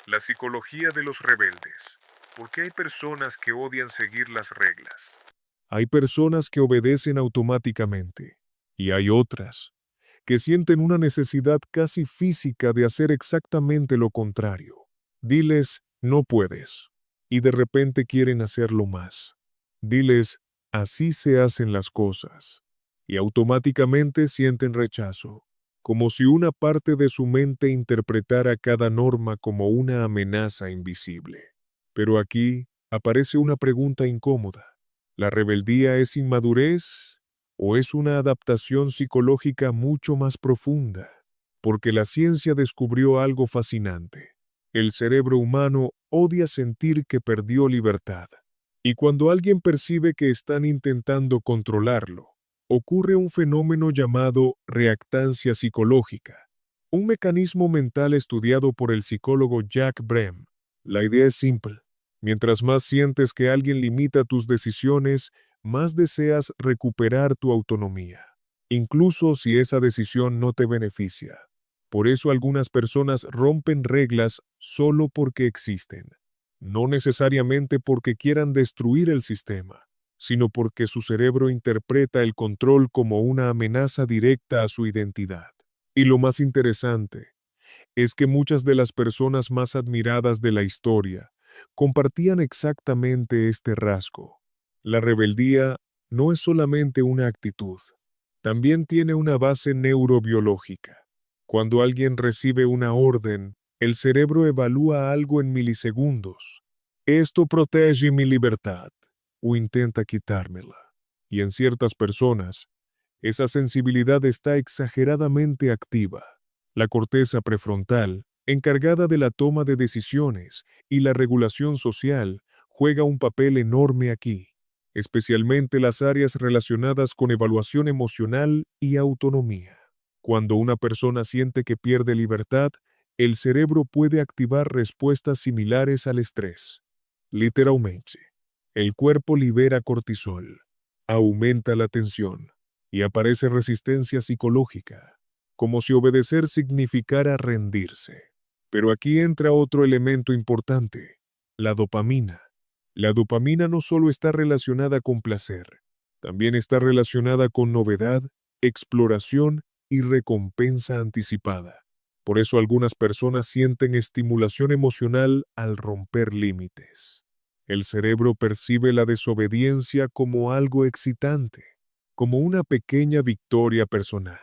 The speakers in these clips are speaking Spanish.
La psicología de los rebeldes. ¿Por qué hay personas que odian seguir las reglas? Hay personas que obedecen automáticamente y hay otras que sienten una necesidad casi física de hacer exactamente lo contrario. Diles, no puedes, y de repente quieren hacerlo más. Diles, así se hacen las cosas, y automáticamente sienten rechazo, como si una parte de su mente interpretara cada norma como una amenaza invisible. Pero aquí aparece una pregunta incómoda. ¿La rebeldía es inmadurez o es una adaptación psicológica mucho más profunda? Porque la ciencia descubrió algo fascinante. El cerebro humano odia sentir que perdió libertad. Y cuando alguien percibe que están intentando controlarlo, ocurre un fenómeno llamado reactancia psicológica, un mecanismo mental estudiado por el psicólogo Jack Brem. La idea es simple. Mientras más sientes que alguien limita tus decisiones, más deseas recuperar tu autonomía, incluso si esa decisión no te beneficia. Por eso algunas personas rompen reglas solo porque existen, no necesariamente porque quieran destruir el sistema, sino porque su cerebro interpreta el control como una amenaza directa a su identidad. Y lo más interesante es que muchas de las personas más admiradas de la historia compartían exactamente este rasgo. La rebeldía no es solamente una actitud, también tiene una base neurobiológica. Cuando alguien recibe una orden, el cerebro evalúa algo en milisegundos. Esto protege mi libertad o intenta quitármela. Y en ciertas personas, esa sensibilidad está exageradamente activa. La corteza prefrontal, encargada de la toma de decisiones y la regulación social, juega un papel enorme aquí, especialmente las áreas relacionadas con evaluación emocional y autonomía. Cuando una persona siente que pierde libertad, el cerebro puede activar respuestas similares al estrés. Literalmente, el cuerpo libera cortisol, aumenta la tensión y aparece resistencia psicológica, como si obedecer significara rendirse. Pero aquí entra otro elemento importante, la dopamina. La dopamina no solo está relacionada con placer, también está relacionada con novedad, exploración y recompensa anticipada. Por eso algunas personas sienten estimulación emocional al romper límites. El cerebro percibe la desobediencia como algo excitante, como una pequeña victoria personal,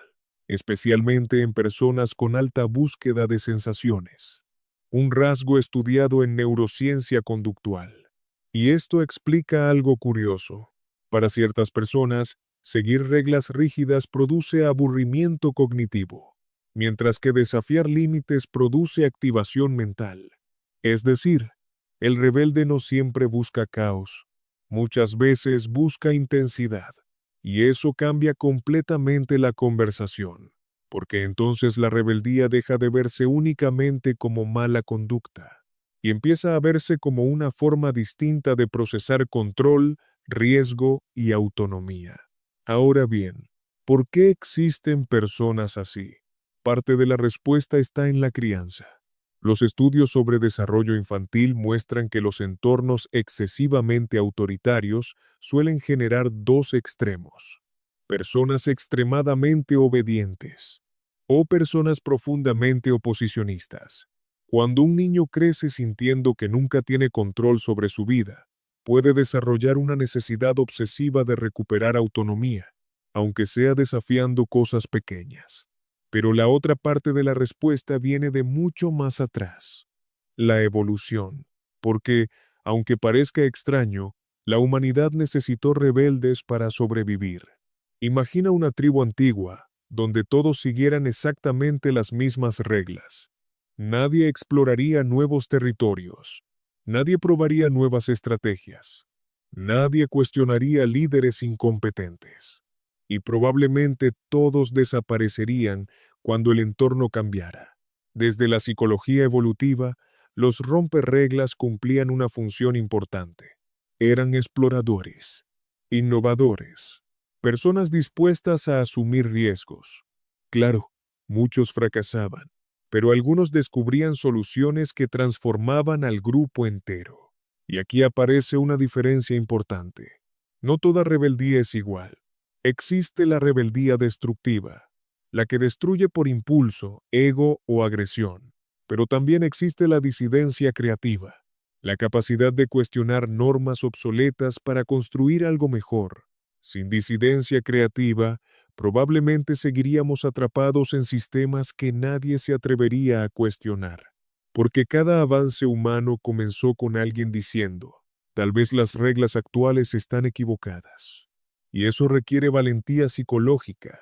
especialmente en personas con alta búsqueda de sensaciones, un rasgo estudiado en neurociencia conductual. Y esto explica algo curioso. Para ciertas personas, seguir reglas rígidas produce aburrimiento cognitivo, mientras que desafiar límites produce activación mental. Es decir, el rebelde no siempre busca caos, muchas veces busca intensidad. Y eso cambia completamente la conversación, porque entonces la rebeldía deja de verse únicamente como mala conducta y empieza a verse como una forma distinta de procesar control, riesgo y autonomía. Ahora bien, ¿por qué existen personas así? Parte de la respuesta está en la crianza. Los estudios sobre desarrollo infantil muestran que los entornos excesivamente autoritarios suelen generar dos extremos: personas extremadamente obedientes o personas profundamente oposicionistas. Cuando un niño crece sintiendo que nunca tiene control sobre su vida, puede desarrollar una necesidad obsesiva de recuperar autonomía, aunque sea desafiando cosas pequeñas. Pero la otra parte de la respuesta viene de mucho más atrás: la evolución. Porque, aunque parezca extraño, la humanidad necesitó rebeldes para sobrevivir. Imagina una tribu antigua, donde todos siguieran exactamente las mismas reglas. Nadie exploraría nuevos territorios. Nadie probaría nuevas estrategias. Nadie cuestionaría líderes incompetentes. Y probablemente todos desaparecerían cuando el entorno cambiara. Desde la psicología evolutiva, los romperreglas cumplían una función importante. Eran exploradores, innovadores, personas dispuestas a asumir riesgos. Claro, muchos fracasaban, pero algunos descubrían soluciones que transformaban al grupo entero. Y aquí aparece una diferencia importante. No toda rebeldía es igual. Existe la rebeldía destructiva, la que destruye por impulso, ego o agresión. Pero también existe la disidencia creativa, la capacidad de cuestionar normas obsoletas para construir algo mejor. Sin disidencia creativa, probablemente seguiríamos atrapados en sistemas que nadie se atrevería a cuestionar. Porque cada avance humano comenzó con alguien diciendo, tal vez las reglas actuales están equivocadas. Y eso requiere valentía psicológica,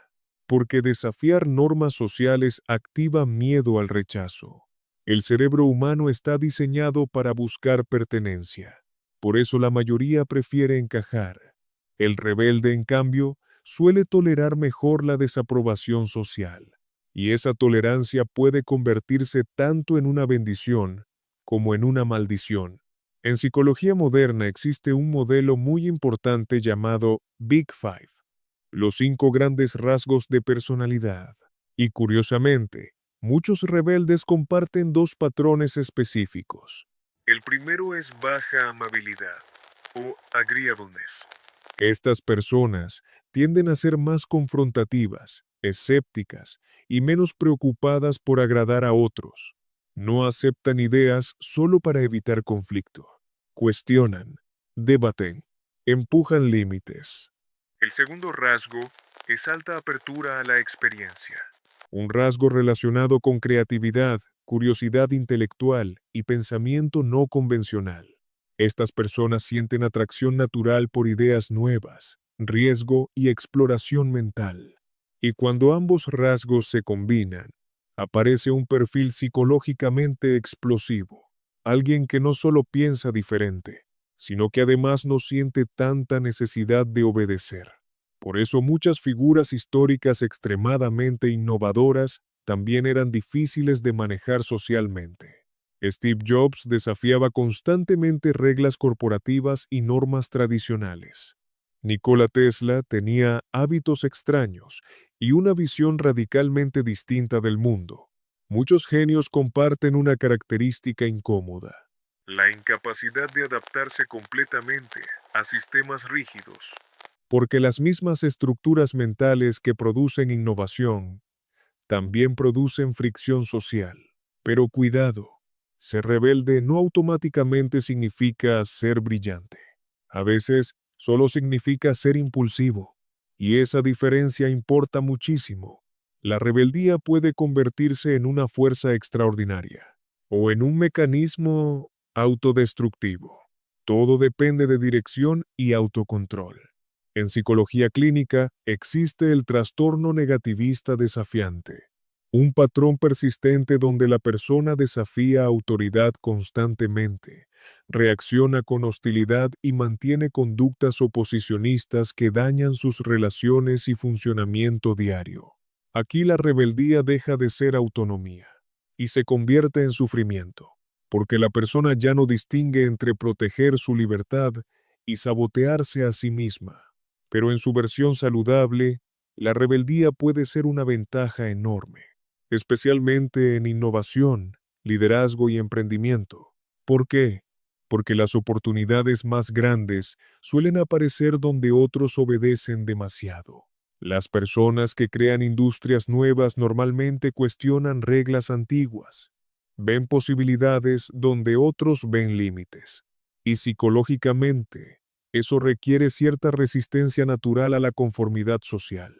porque desafiar normas sociales activa miedo al rechazo. El cerebro humano está diseñado para buscar pertenencia. Por eso la mayoría prefiere encajar. El rebelde, en cambio, suele tolerar mejor la desaprobación social. Y esa tolerancia puede convertirse tanto en una bendición como en una maldición. En psicología moderna existe un modelo muy importante llamado Big Five, los 5 grandes rasgos de personalidad. Y curiosamente, muchos rebeldes comparten 2 patrones específicos. El primero es baja amabilidad o agreeableness. Estas personas tienden a ser más confrontativas, escépticas y menos preocupadas por agradar a otros. No aceptan ideas solo para evitar conflicto. Cuestionan, debaten, empujan límites. El segundo rasgo es alta apertura a la experiencia. Un rasgo relacionado con creatividad, curiosidad intelectual y pensamiento no convencional. Estas personas sienten atracción natural por ideas nuevas, riesgo y exploración mental. Y cuando ambos rasgos se combinan, aparece un perfil psicológicamente explosivo. Alguien que no solo piensa diferente, sino que además no siente tanta necesidad de obedecer. Por eso muchas figuras históricas extremadamente innovadoras también eran difíciles de manejar socialmente. Steve Jobs desafiaba constantemente reglas corporativas y normas tradicionales. Nikola Tesla tenía hábitos extraños y una visión radicalmente distinta del mundo. Muchos genios comparten una característica incómoda: la incapacidad de adaptarse completamente a sistemas rígidos. Porque las mismas estructuras mentales que producen innovación también producen fricción social. Pero cuidado, ser rebelde no automáticamente significa ser brillante. A veces solo significa ser impulsivo, y esa diferencia importa muchísimo. La rebeldía puede convertirse en una fuerza extraordinaria, o en un mecanismo autodestructivo. Todo depende de dirección y autocontrol. En psicología clínica existe el trastorno negativista desafiante, un patrón persistente donde la persona desafía autoridad constantemente, reacciona con hostilidad y mantiene conductas oposicionistas que dañan sus relaciones y funcionamiento diario. Aquí la rebeldía deja de ser autonomía y se convierte en sufrimiento, porque la persona ya no distingue entre proteger su libertad y sabotearse a sí misma. Pero en su versión saludable, la rebeldía puede ser una ventaja enorme, especialmente en innovación, liderazgo y emprendimiento. ¿Por qué? Porque las oportunidades más grandes suelen aparecer donde otros obedecen demasiado. Las personas que crean industrias nuevas normalmente cuestionan reglas antiguas, ven posibilidades donde otros ven límites. Y psicológicamente, eso requiere cierta resistencia natural a la conformidad social.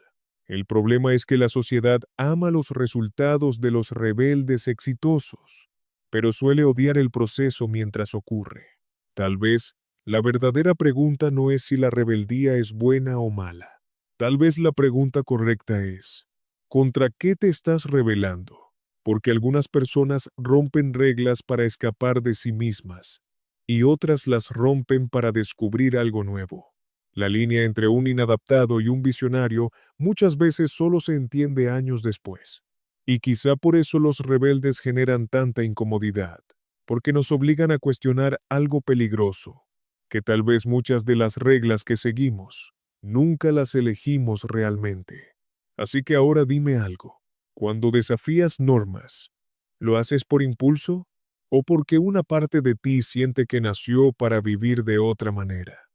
El problema es que la sociedad ama los resultados de los rebeldes exitosos, pero suele odiar el proceso mientras ocurre. Tal vez la verdadera pregunta no es si la rebeldía es buena o mala. Tal vez la pregunta correcta es, ¿contra qué te estás rebelando? Porque algunas personas rompen reglas para escapar de sí mismas, y otras las rompen para descubrir algo nuevo. La línea entre un inadaptado y un visionario muchas veces solo se entiende años después. Y quizá por eso los rebeldes generan tanta incomodidad, porque nos obligan a cuestionar algo peligroso, que tal vez muchas de las reglas que seguimos nunca las elegimos realmente. Así que ahora dime algo. Cuando desafías normas, ¿Lo haces por impulso o porque una parte de ti siente que nació para vivir de otra manera?